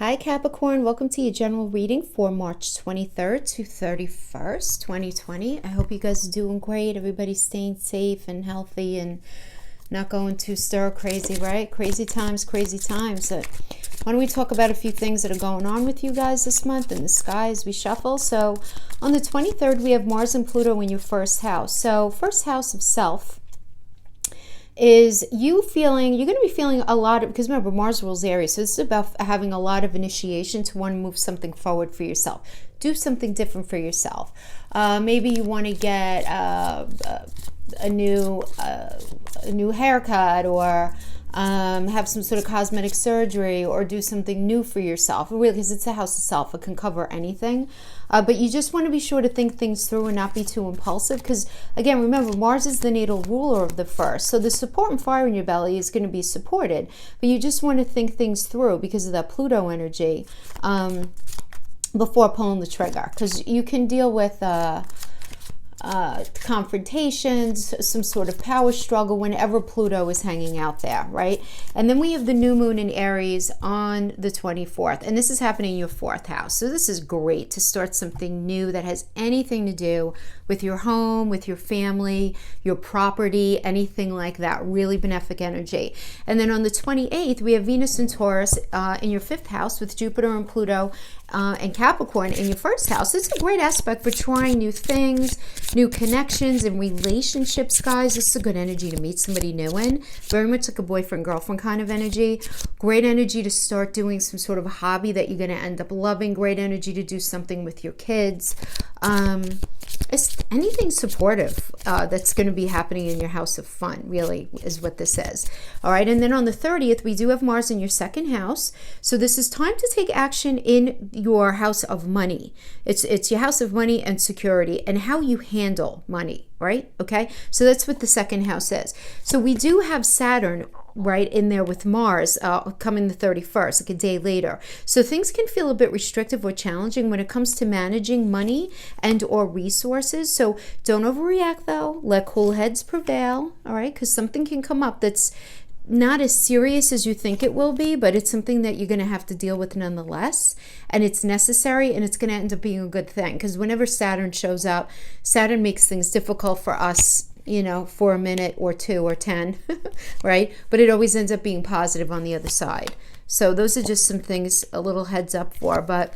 Hi Capricorn, welcome to your general reading for March 23rd to 31st, 2020. I hope you guys are doing great. Everybody's staying safe and healthy and not going too stir crazy, right? Crazy times, crazy times. Why don't we talk about a few things that are going on with you guys this month in the sky as we shuffle. So on the 23rd, we have Mars and Pluto in your first house. So first house of self is you're going to be feeling a lot of, because remember Mars rules Aries, so this is about having a lot of initiation to want to move something forward for yourself, do something different for yourself. Maybe you want to get a new haircut, or have some sort of cosmetic surgery, or do something new for yourself, really, because it's a house of self. It can cover anything, but you just want to be sure to think things through and not be too impulsive, because again, remember, Mars is the natal ruler of the first, so the support and fire in your belly is going to be supported, but you just want to think things through because of that Pluto energy before pulling the trigger, because you can deal with confrontations, some sort of power struggle whenever Pluto is hanging out there, right? And then we have the new moon in Aries on the 24th, and this is happening in your fourth house. So this is great to start something new that has anything to do with your home, with your family, your property, anything like that. Really benefic energy. And then on the 28th, we have Venus and Taurus in your fifth house, with Jupiter and Pluto and Capricorn in your first house. It's a great aspect for trying new things, new connections and relationships, guys. This is a good energy to meet somebody new in. Very much like a boyfriend, girlfriend kind of energy. Great energy to start doing some sort of a hobby that you're going to end up loving. Great energy to do something with your kids. It's anything supportive that's going to be happening in your house of fun, really, is what this is. All right, and then on the 30th, we do have Mars in your second house. So this is time to take action in your house of money. It's your house of money and security, and how you handle money, right? Okay, so that's what the second house is. So we do have Saturn right in there with Mars coming the 31st, like a day later. So things can feel a bit restrictive or challenging when it comes to managing money and or resources. So don't overreact though. Let cool heads prevail, all right? Because something can come up that's not as serious as you think it will be, but it's something that you're going to have to deal with nonetheless, and it's necessary, and it's going to end up being a good thing, because whenever Saturn shows up, Saturn makes things difficult for us, you know, for a minute or two or 10, right? But it always ends up being positive on the other side. So those are just some things, a little heads up for, but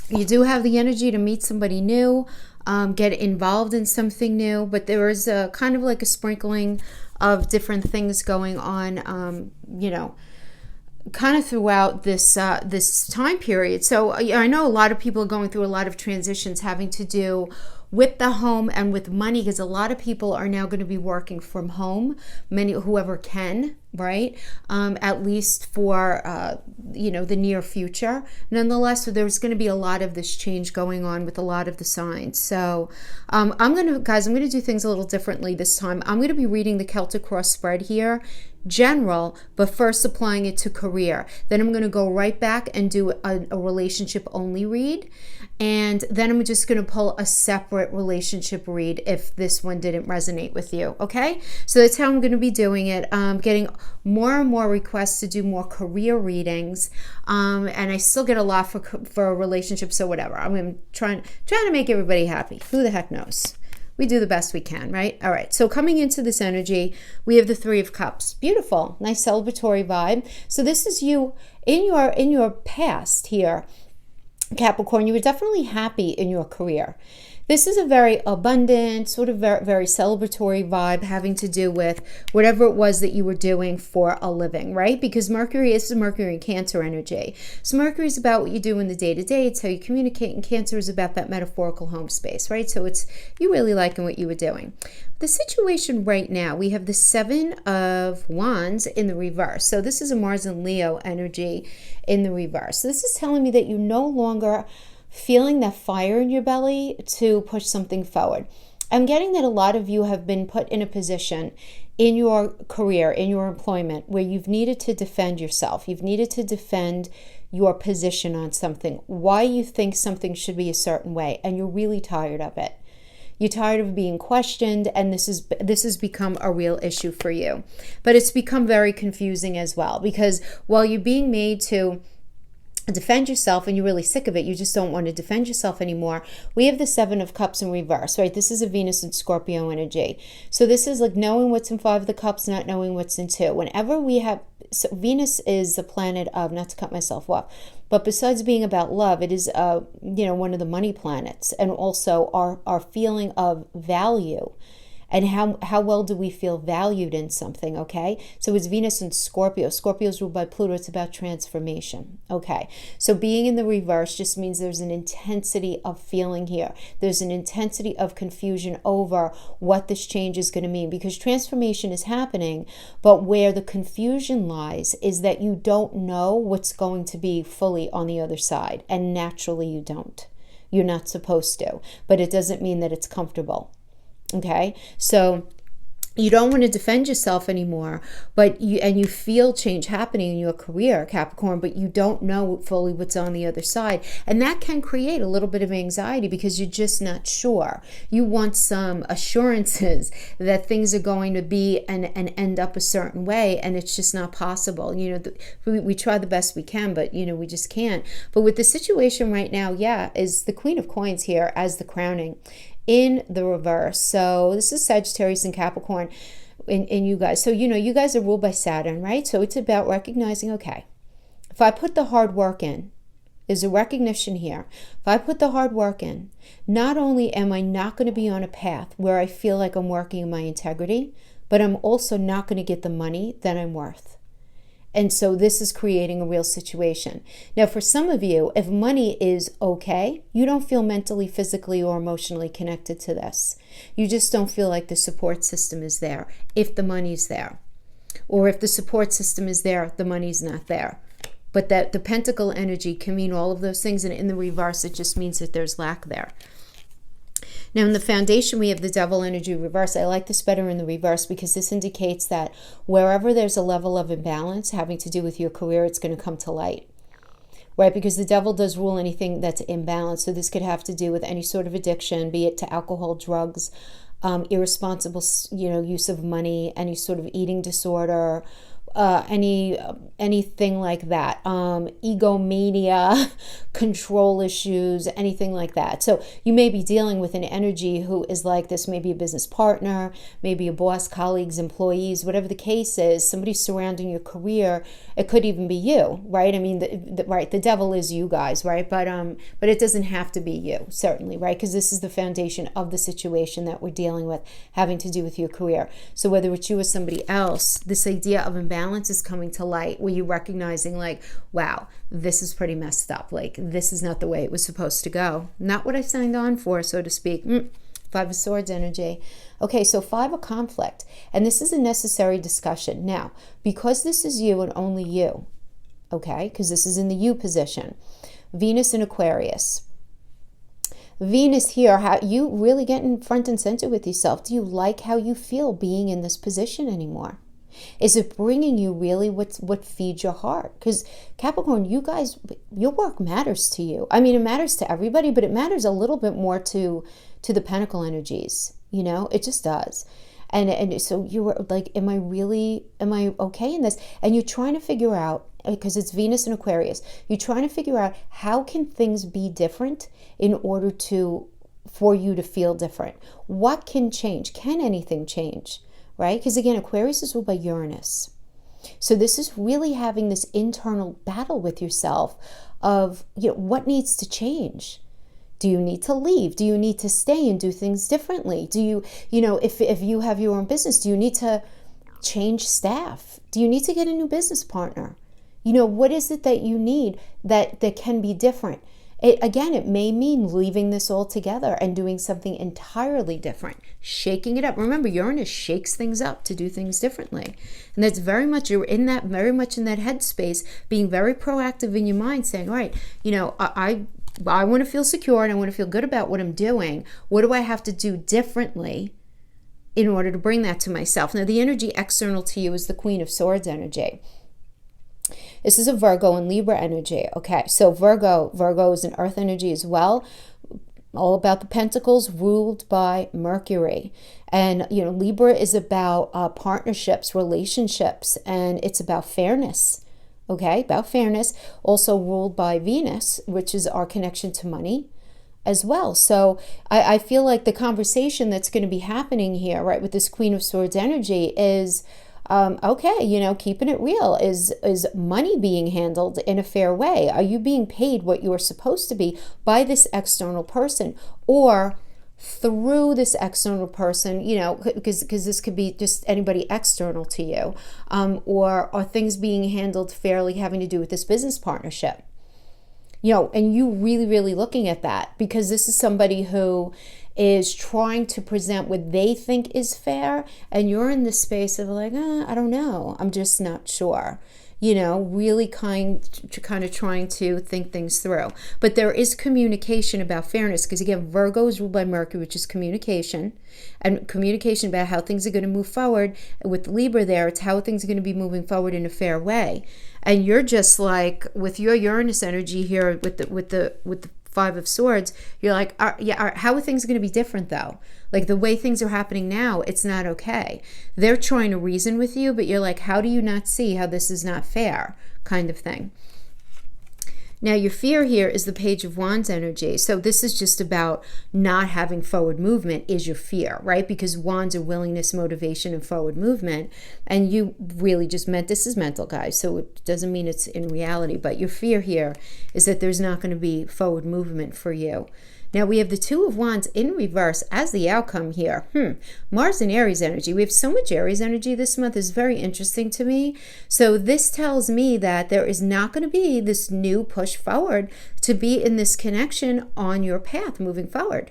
you do have the energy to meet somebody new, get involved in something new, but there is a kind of like a sprinkling of different things going on, you know, kind of throughout this this time period. So I know a lot of people are going through a lot of transitions having to do with the home and with money, because a lot of people are now going to be working from home, whoever can, right? At least for you know, the near future. Nonetheless, so there's going to be a lot of this change going on with a lot of the signs. So I'm going to do things a little differently this time. I'm going to be reading the Celtic cross spread here, general, but first applying it to career. Then I'm going to go right back and do a relationship only read, and then I'm just going to pull a separate relationship read if this one didn't resonate with you. Okay, so that's how I'm going to be doing it. Getting more and more requests to do more career readings, and I still get a lot for relationships, so whatever. I'm trying to make everybody happy. Who the heck knows? We do the best we can, right? All right, so coming into this energy, we have the Three of Cups. Beautiful, nice celebratory vibe. So this is you in your past here, Capricorn. You were definitely happy in your career. This is a very abundant, sort of very, very celebratory vibe, having to do with whatever it was that you were doing for a living, right? Because Mercury is a Mercury and Cancer energy. So Mercury is about what you do in the day-to-day. It's how you communicate, and Cancer is about that metaphorical home space, right? So it's you really liking what you were doing. The situation right now, we have the Seven of Wands in the reverse. So this is a Mars and Leo energy in the reverse. So this is telling me that you no longer feeling that fire in your belly to push something forward. I'm getting that a lot of you have been put in a position in your career, in your employment, where you've needed to defend yourself. You've needed to defend your position on something, why you think something should be a certain way, and you're really tired of it. You're tired of being questioned, and this has become a real issue for you. But it's become very confusing as well, because while you're being made to defend yourself and you're really sick of it, you just don't want to defend yourself anymore, we have the Seven of Cups in reverse, right? This is a Venus and Scorpio energy. So this is like knowing what's in Five of the Cups, not knowing what's in Two. Whenever we have, so Venus is the planet of, not to cut myself off, but besides being about love, it is one of the money planets, and also our feeling of value. And how well do we feel valued in something, okay? So it's Venus and Scorpio. Scorpio is ruled by Pluto. It's about transformation, okay? So being in the reverse just means there's an intensity of feeling here. There's an intensity of confusion over what this change is going to mean, because transformation is happening, but where the confusion lies is that you don't know what's going to be fully on the other side, and naturally you don't. You're not supposed to, but it doesn't mean that it's comfortable. Okay, so you don't want to defend yourself anymore, but you feel change happening in your career, Capricorn, but you don't know fully what's on the other side. And that can create a little bit of anxiety because you're just not sure. You want some assurances that things are going to be and end up a certain way, and it's just not possible. We try the best we can, but we just can't. But with the situation right now, is the Queen of Coins here as the crowning in the reverse. So this is Sagittarius and Capricorn in you guys. So, you guys are ruled by Saturn, right? So it's about recognizing, okay, if I put the hard work in, there's a recognition here. If I put the hard work in, not only am I not going to be on a path where I feel like I'm working in my integrity, but I'm also not going to get the money that I'm worth. And so this is creating a real situation. Now, for some of you, if money is okay, you don't feel mentally, physically, or emotionally connected to this. You just don't feel like the support system is there if the money's there. Or if the support system is there, the money's not there. But that the pentacle energy can mean all of those things, and in the reverse, it just means that there's lack there. Now, in the foundation, we have the devil energy reverse. I like this better in the reverse because this indicates that wherever there's a level of imbalance having to do with your career, it's going to come to light, right? Because the devil does rule anything that's imbalanced. So this could have to do with any sort of addiction, be it to alcohol, drugs, irresponsible, use of money, any sort of eating disorder, anything like that, egomania, control issues, anything like that. So you may be dealing with an energy who is like this, maybe a business partner, maybe a boss, colleagues, employees, whatever the case is, somebody surrounding your career. It could even be you, right? I mean, the devil is you guys, right? But it doesn't have to be you, certainly, right? Because this is the foundation of the situation that we're dealing with, having to do with your career. So whether it's you or somebody else, this idea of imbalance is coming to light, where you're recognizing like, wow, this is pretty messed up. Like, this is not the way it was supposed to go. Not what I signed on for, so to speak. Five of Swords energy. Okay, so Five of Conflict. And this is a necessary discussion. Now, because this is you and only you, okay, because this is in the you position, Venus in Aquarius. Venus here, how you really getting front and center with yourself. Do you like how you feel being in this position anymore? Is it bringing you really what feeds your heart? Because Capricorn, you guys, your work matters to you. I mean, it matters to everybody, but it matters a little bit more to the Pentacle energies. It just does. And so you were like, am I okay in this? And you're trying to figure out, because it's Venus in Aquarius, you're trying to figure out how can things be different in order for you to feel different. What can change? Can anything change? Right? Because again, Aquarius is ruled by Uranus. So this is really having this internal battle with yourself of, what needs to change? Do you need to leave? Do you need to stay and do things differently? Do you, if you have your own business, do you need to change staff? Do you need to get a new business partner? What is it that you need that can be different? It may mean leaving this all together and doing something entirely different, shaking it up. Remember, Uranus shakes things up to do things differently. And that's very much in that headspace, being very proactive in your mind, saying, all right, I want to feel secure and I want to feel good about what I'm doing. What do I have to do differently in order to bring that to myself? Now, the energy external to you is the Queen of Swords energy. This is a Virgo and Libra energy. Okay, so Virgo is an earth energy as well. All about the pentacles, ruled by Mercury. And, Libra is about partnerships, relationships, and it's about fairness. okay, about fairness, also ruled by Venus, which is our connection to money as well. So I feel like the conversation that's going to be happening here, right, with this Queen of Swords energy is, okay, you know, keeping it real. Is money being handled in a fair way? Are you being paid what you are supposed to be by this external person, or through this external person, you know, because this could be just anybody external to you, or are things being handled fairly having to do with this business partnership? You know, and you really looking at that, because this is somebody who is trying to present what they think is fair, and you're in the space of like, I don't know, I'm just not sure. You know, really kind of trying to think things through. But there is communication about fairness, because again, Virgo is ruled by Mercury, which is communication, and communication about how things are going to move forward. With Libra there, it's how things are going to be moving forward in a fair way. And you're just like, with your Uranus energy here, with the Five of Swords, you're like, how are things going to be different though? Like the way things are happening now, it's not okay. They're trying to reason with you, but you're like, how do you not see how this is not fair, kind of thing. Now your fear here is the Page of Wands energy. So this is just about not having forward movement is your fear, right? Because Wands are willingness, motivation, and forward movement. And you really just meant, this is mental, guys. So it doesn't mean it's in reality, but your fear here is that there's not going to be forward movement for you. Now we have the Two of Wands in reverse as the outcome here. Mars and Aries energy. We have so much Aries energy this month. Is very interesting to me. So this tells me that there is not going to be this new push forward to be in this connection on your path moving forward.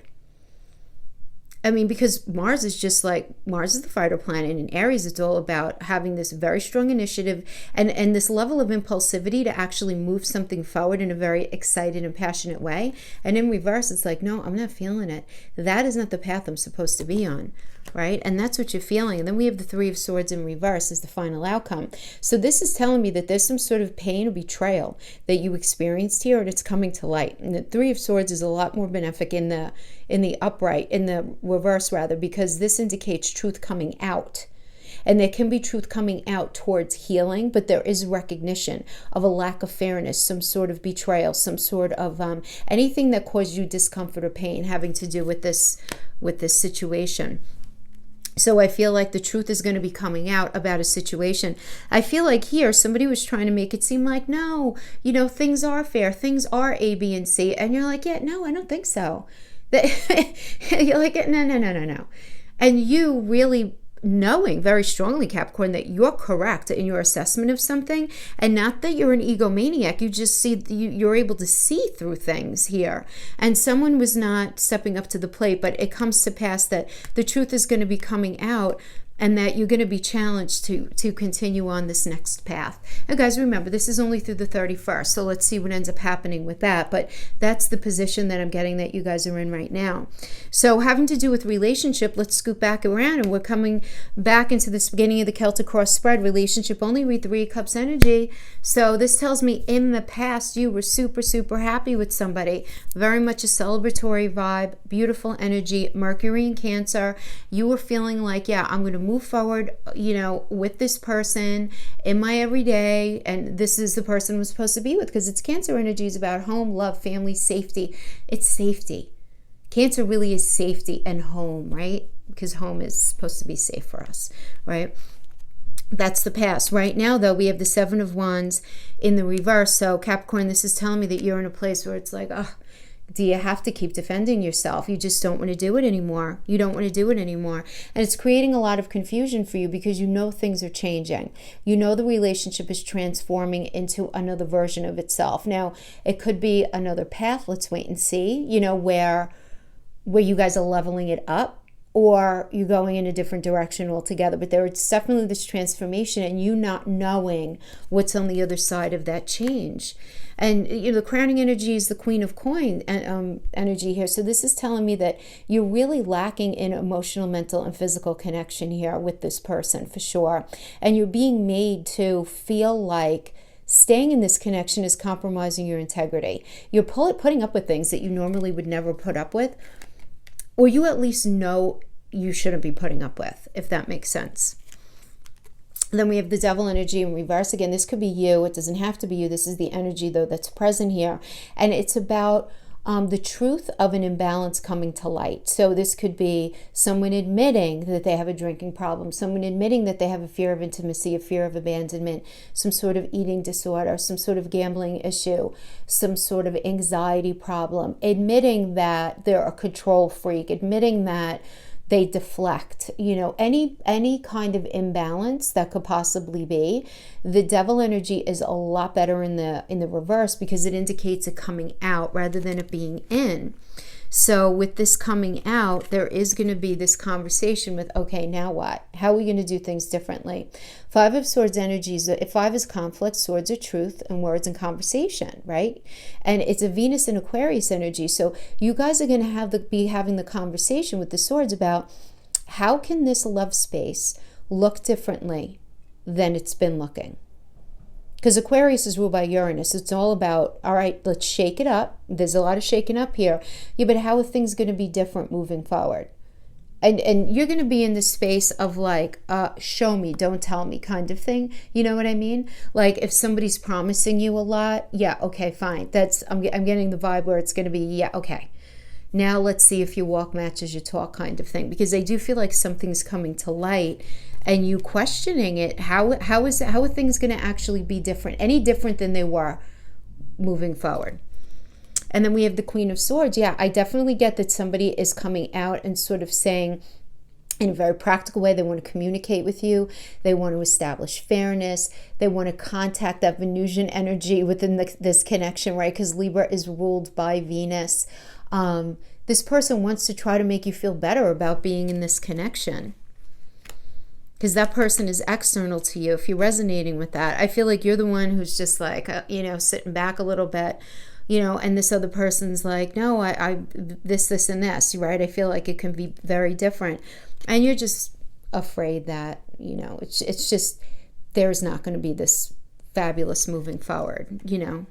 I mean, because Mars is just like, Mars is the fighter planet, and in Aries it's all about having this very strong initiative and this level of impulsivity to actually move something forward in a very excited and passionate way. And in reverse, it's like, no, I'm not feeling it. That is not the path I'm supposed to be on, right? And that's what you're feeling. And then we have the Three of Swords in reverse as the final outcome. So this is telling me that there's some sort of pain or betrayal that you experienced here, and it's coming to light. And the Three of Swords is a lot more benefic in the upright, in the reverse rather, because this indicates truth coming out. And there can be truth coming out towards healing, but there is recognition of a lack of fairness, some sort of betrayal, some sort of anything that caused you discomfort or pain having to do with this situation. So I feel like the truth is going to be coming out about a situation. I feel like here somebody was trying to make it seem like, no, you know, things are fair, things are A, B, and C, and you're like, yeah, no, I don't think so. You're like, no. And you really knowing very strongly, Capricorn, that you're correct in your assessment of something, and not that you're an egomaniac. You just see, you're able to see through things here. And someone was not stepping up to the plate, but it comes to pass that the truth is going to be coming out, and that you're going to be challenged to continue on this next path. Now, guys, remember, this is only through the 31st, so let's see what ends up happening with that. But that's the position that I'm getting that you guys are in right now. So having to do with relationship, let's scoot back around, and we're coming back into this beginning of the Celtic cross spread. Relationship only, read Three of Cups energy. So this tells me in the past you were super happy with somebody. Very much a celebratory vibe, beautiful energy, Mercury in Cancer. You were feeling like, yeah, I'm going to move forward, you know, with this person in my everyday, and this is the person I'm supposed to be with, because it's Cancer energy is about home, love, family, safety. It's safety. Cancer really is safety and home, right? Because home is supposed to be safe for us, right? That's the past. Right now, though, we have the Seven of Wands in the reverse. So Capricorn, this is telling me that you're in a place where it's like, do you have to keep defending yourself? You just don't want to do it anymore. You don't want to do it anymore. And it's creating a lot of confusion for you, because you know things are changing. You know the relationship is transforming into another version of itself. Now, it could be another path. Let's wait and see, you know, where you guys are leveling it up, or you're going in a different direction altogether. But there is definitely this transformation, and you not knowing what's on the other side of that change. And you know, the crowning energy is the Queen of Coin energy here. So this is telling me that you're really lacking in emotional, mental, and physical connection here with this person, for sure. And you're being made to feel like staying in this connection is compromising your integrity. You're putting up with things that you normally would never put up with, or you at least know you shouldn't be putting up with, if that makes sense. Then we have the devil energy in reverse. Again, this could be you. It doesn't have to be you. This is the energy, though, that's present here. And it's about the truth of an imbalance coming to light. So this could be someone admitting that they have a drinking problem, someone admitting that they have a fear of intimacy, a fear of abandonment, some sort of eating disorder, some sort of gambling issue, some sort of anxiety problem, admitting that they're a control freak, admitting that they deflect, any kind of imbalance that could possibly be. The devil energy is a lot better in the reverse because it indicates it coming out rather than it being in. So with this coming out, there is going to be this conversation with, okay, now what? How are we going to do things differently? Five of Swords energies, if five is conflict, swords are truth, and words and conversation, right? And it's a Venus and Aquarius energy. So you guys are going to be having the conversation with the swords about how can this love space look differently than it's been looking? Because Aquarius is ruled by Uranus. It's all about, all right, let's shake it up. There's a lot of shaking up here. Yeah, but how are things going to be different moving forward? And you're going to be in this space of like, show me, don't tell me kind of thing. You know what I mean? Like if somebody's promising you a lot, yeah, okay, fine. I'm getting the vibe where it's going to be, yeah, okay. Now let's see if your walk matches your talk kind of thing. Because I do feel like something's coming to light and you questioning it. How are things going to actually be different? Any different than they were moving forward? And then we have the Queen of Swords. Yeah, I definitely get that somebody is coming out and sort of saying in a very practical way, they want to communicate with you. They want to establish fairness. They want to contact that Venusian energy within this connection, right? Because Libra is ruled by Venus. This person wants to try to make you feel better about being in this connection. Because that person is external to you. If you're resonating with that, I feel like you're the one who's just like, sitting back a little bit, and this other person's like, no, I this, and this, right? I feel like it can be very different. And you're just afraid that, it's just, there's not going to be this fabulous moving forward, you're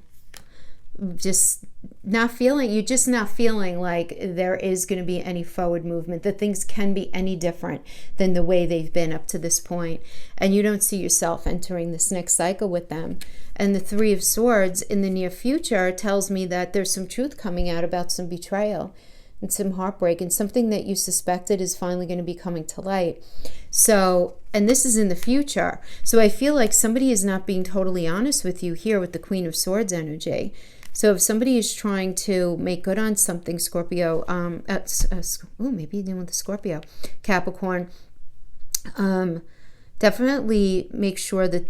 just not feeling like there is going to be any forward movement, that things can be any different than the way they've been up to this point. And you don't see yourself entering this next cycle with them. And the Three of Swords in the near future tells me that there's some truth coming out about some betrayal and some heartbreak, and something that you suspected is finally going to be coming to light. So, and this is in the future. So I feel like somebody is not being totally honest with you here with the Queen of Swords energy. So if somebody is trying to make good on something, Scorpio, maybe dealing with the Scorpio, Capricorn, definitely make sure that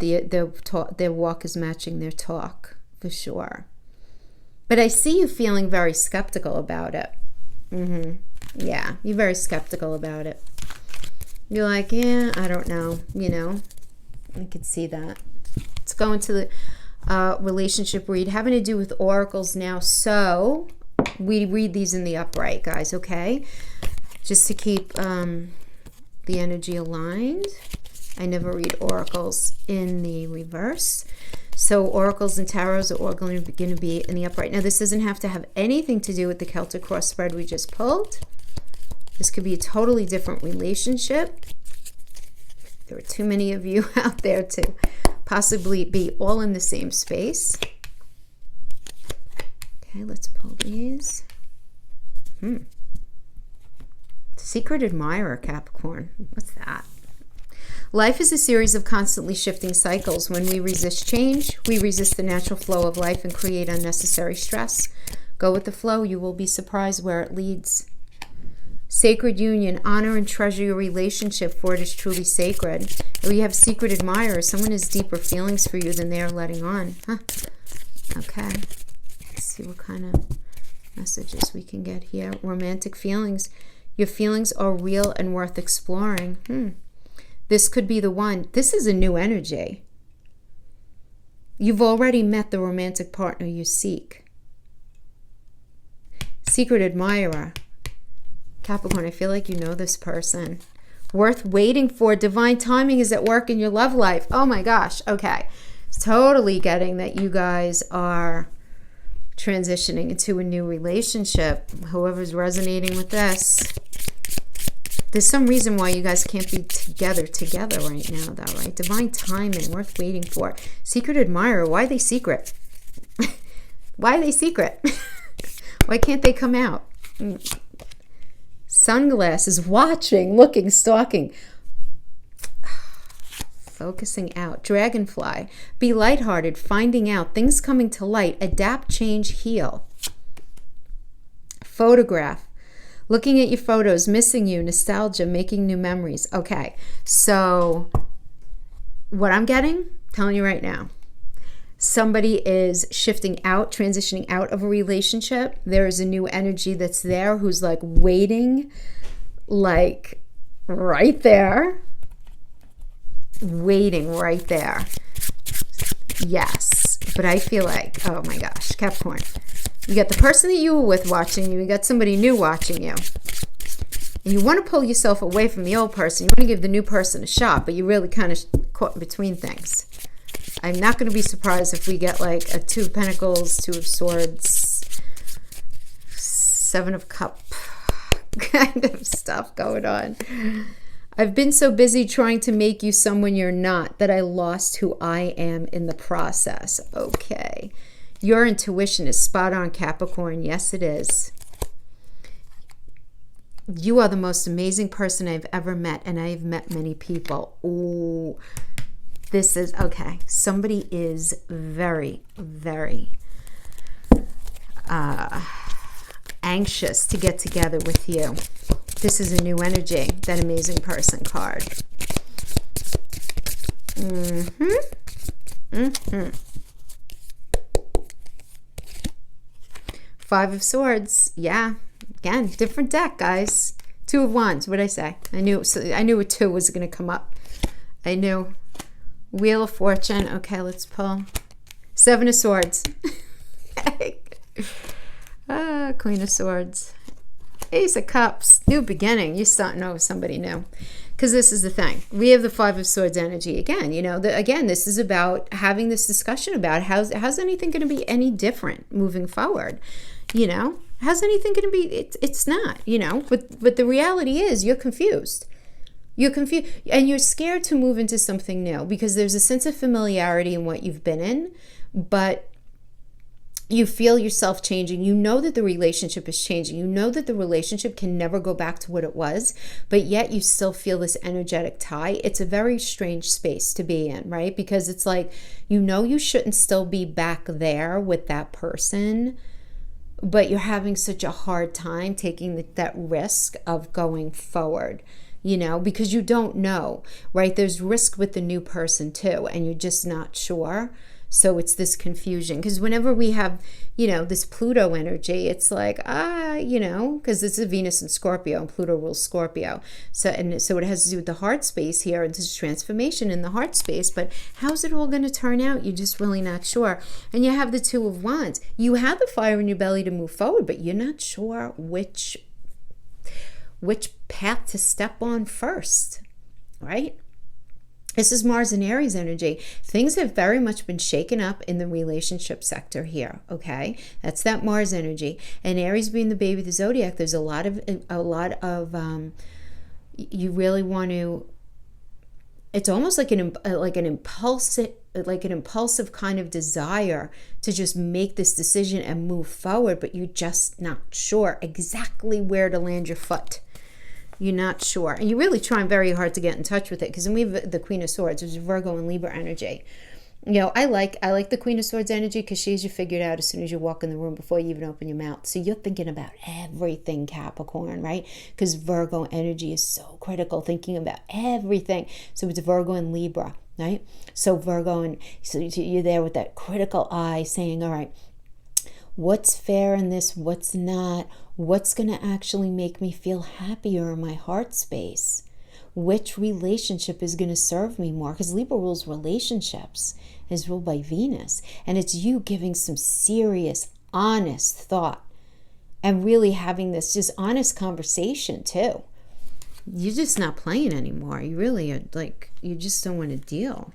their walk is matching their talk, for sure. But I see you feeling very skeptical about it. Yeah, you're very skeptical about it. You're like, yeah, I don't know, I could see that. Let's go into the relationship read, having to do with oracles now. So we read these in the upright, guys, okay? Just to keep the energy aligned. I never read oracles in the reverse. So oracles and tarots are all going to be in the upright. Now, this doesn't have to have anything to do with the Celtic cross spread we just pulled. This could be a totally different relationship. There are too many of you out there to possibly be all in the same space. Okay, let's pull these. Secret admirer, Capricorn. What's that? Life is a series of constantly shifting cycles. When we resist change, we resist the natural flow of life and create unnecessary stress. Go with the flow. You will be surprised where it leads. Sacred union. Honor and treasure your relationship, for it is truly sacred. And we have secret admirers. Someone has deeper feelings for you than they are letting on. Okay. Let's see what kind of messages we can get here. Romantic feelings. Your feelings are real and worth exploring. This could be the one. This is a new energy. You've already met the romantic partner you seek. Secret admirer. Capricorn, I feel like you know this person. Worth waiting for. Divine timing is at work in your love life. Oh my gosh. Okay. Totally getting that you guys are transitioning into a new relationship. Whoever's resonating with this. There's some reason why you guys can't be together right now, though, right? Divine timing, worth waiting for. Secret admirer. Why are they secret? Why are they secret? Why can't they come out? Sunglasses, watching, looking, stalking. Focusing out. Dragonfly. Be lighthearted, finding out, things coming to light, adapt, change, heal. Photograph. Looking at your photos, missing you, nostalgia, making new memories. Okay, so what I'm getting, telling you right now, somebody is shifting out, transitioning out of a relationship. There is a new energy that's there who's like waiting, like right there. Waiting right there. Yes, but I feel like, oh my gosh, Capricorn. You got the person that you were with watching you. You got somebody new watching you. And you want to pull yourself away from the old person. You want to give the new person a shot, but you're really kind of caught in between things. I'm not going to be surprised if we get like a 2 of Pentacles, 2 of Swords, 7 of Cup kind of stuff going on. I've been so busy trying to make you someone you're not that I lost who I am in the process. Okay. Your intuition is spot on, Capricorn. Yes, it is. You are the most amazing person I've ever met, and I have met many people. Ooh, this is, okay. Somebody is very, very anxious to get together with you. This is a new energy, that amazing person card. Five of Swords. Yeah. Again, different deck, guys. 2 of Wands. What did I say? I knew a 2 was going to come up. I knew. Wheel of Fortune. Okay, let's pull. 7 of Swords. Queen of Swords. Ace of Cups. New beginning. You're starting to know somebody new. Because this is the thing. We have the 5 of Swords energy again. You know, again, this is about having this discussion about how's anything going to be any different moving forward. You know, how's anything going to be? It's not, you know, but the reality is you're confused. You're confused and you're scared to move into something new because there's a sense of familiarity in what you've been in, but you feel yourself changing. You know that the relationship is changing. You know that the relationship can never go back to what it was, but yet you still feel this energetic tie. It's a very strange space to be in, right? Because it's like, you know, you shouldn't still be back there with that person, but you're having such a hard time taking that risk of going forward, you know, because you don't know, right? There's risk with the new person too, and you're just not sure. So it's this confusion because whenever we have, you know, this Pluto energy, it's like, you know, because it's a Venus in Scorpio and Pluto rules Scorpio. So it has to do with the heart space here and this transformation in the heart space. But how's it all going to turn out? You're just really not sure. And you have the 2 of Wands. You have the fire in your belly to move forward, but you're not sure which path to step on first, right? This is Mars and Aries energy. Things have very much been shaken up in the relationship sector here, okay? That's that Mars energy. And Aries being the baby of the zodiac, there's a lot of you really want to, it's almost like an impulsive kind of desire to just make this decision and move forward, but you're just not sure exactly where to land your foot. You're not sure. And you're really trying very hard to get in touch with it because then we have the Queen of Swords, which is Virgo and Libra energy. You know, I like the Queen of Swords energy because she has you figured out as soon as you walk in the room before you even open your mouth. So you're thinking about everything, Capricorn, right? Because Virgo energy is so critical, thinking about everything. So it's Virgo and Libra, right? So Virgo, and so you're there with that critical eye saying, all right, what's fair in this? What's not? What's going to actually make me feel happier in my heart space? Which relationship is going to serve me more? Because Libra rules relationships, is ruled by Venus. And it's you giving some serious, honest thought and really having this just honest conversation too. You're just not playing anymore. You really are like, you just don't want to deal.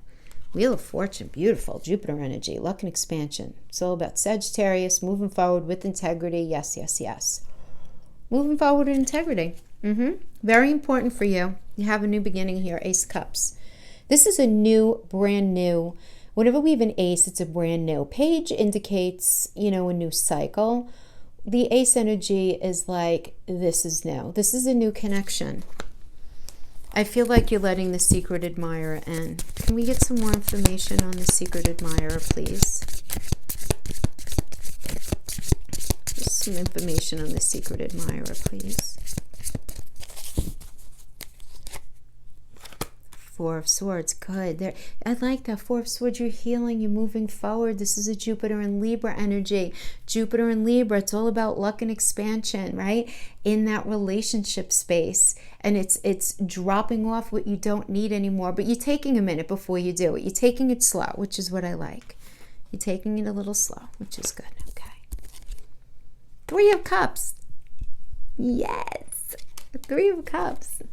Wheel of Fortune, beautiful. Jupiter energy, luck and expansion. It's all about Sagittarius, moving forward with integrity. Yes, yes, yes. Moving forward with integrity. Very important for you. You have a new beginning here, Ace of Cups. This is a new, brand new. Whenever we have an ace, it's a brand new. Page indicates, a new cycle. The ace energy is like, this is new. This is a new connection. I feel like you're letting the secret admirer in. Can we get some more information on the secret admirer, please? Just some information on the secret admirer, please. Four of Swords, good. There, I like that. Four of Swords, you're healing, you're moving forward. This is a Jupiter and Libra energy. Jupiter and Libra, it's all about luck and expansion, right? In that relationship space. And it's dropping off what you don't need anymore, but you're taking a minute before you do it. You're taking it slow, which is what I like. You're taking it a little slow, which is good. Okay. Three of Cups. Yes. Three of Cups.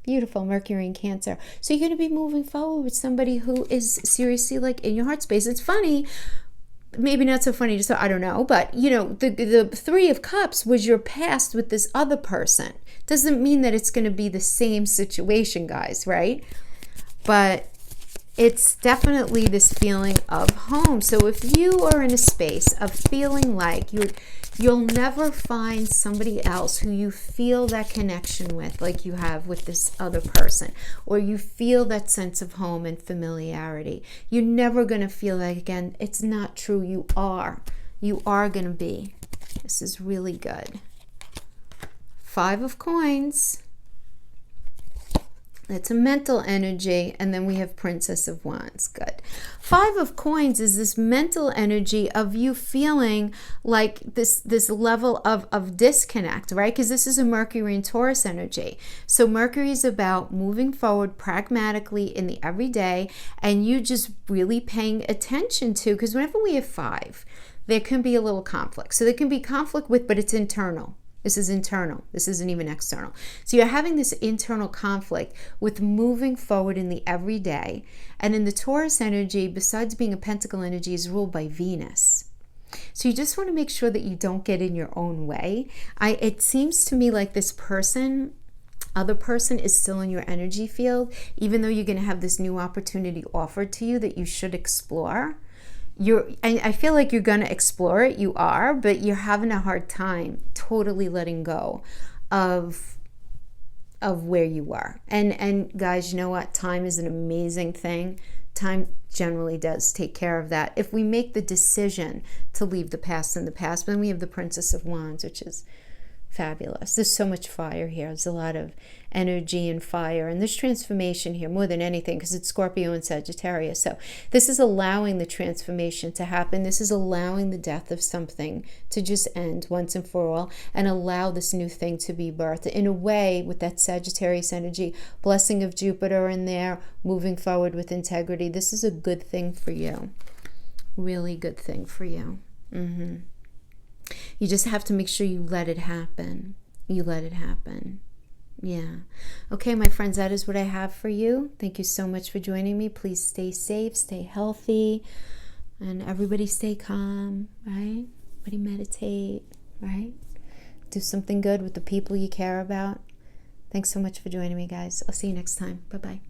Beautiful, Mercury in Cancer. So you're going to be moving forward with somebody who is seriously like in your heart space. It's funny, maybe not so funny, just I don't know, but the Three of Cups was your past with this other person. Doesn't mean that it's going to be the same situation, guys, right? But it's definitely this feeling of home. So if you are in a space of feeling like you'll never find somebody else who you feel that connection with like you have with this other person, or you feel that sense of home and familiarity, you're never going to feel that again. It's not true. You are going to be. This is really good. Five of Coins. It's a mental energy, and then we have Princess of Wands. Good. Five of Coins is this mental energy of you feeling like this level of disconnect, right? Because this is a Mercury and Taurus energy. So Mercury is about moving forward pragmatically in the everyday, and you just really paying attention to, because whenever we have five, there can be a little conflict. So there can be conflict with, but it's internal. This is internal. This isn't even external. So you're having this internal conflict with moving forward in the everyday. And in the Taurus energy, besides being a pentacle energy, is ruled by Venus. So you just want to make sure that you don't get in your own way. It seems to me like this other person is still in your energy field, even though you're going to have this new opportunity offered to you that you should explore. I feel like you're going to explore it. You are, but you're having a hard time totally letting go of where you were. And guys, you know what? Time is an amazing thing. Time generally does take care of that. If we make the decision to leave the past in the past, then we have the Princess of Wands, which is fabulous. There's so much fire here. There's a lot of energy and fire, and there's transformation here more than anything, because it's Scorpio and Sagittarius. So this is allowing the transformation to happen. This is allowing the death of something to just end once and for all, and allow this new thing to be birthed in a way with that Sagittarius energy, blessing of Jupiter in there, moving forward with integrity. This is a good thing for you. Really good thing for you. You just have to make sure you let it happen. You let it happen. Yeah. Okay, my friends, that is what I have for you. Thank you so much for joining me. Please stay safe, stay healthy, and everybody stay calm, right? Everybody meditate, right? Do something good with the people you care about. Thanks so much for joining me, guys. I'll see you next time. Bye-bye.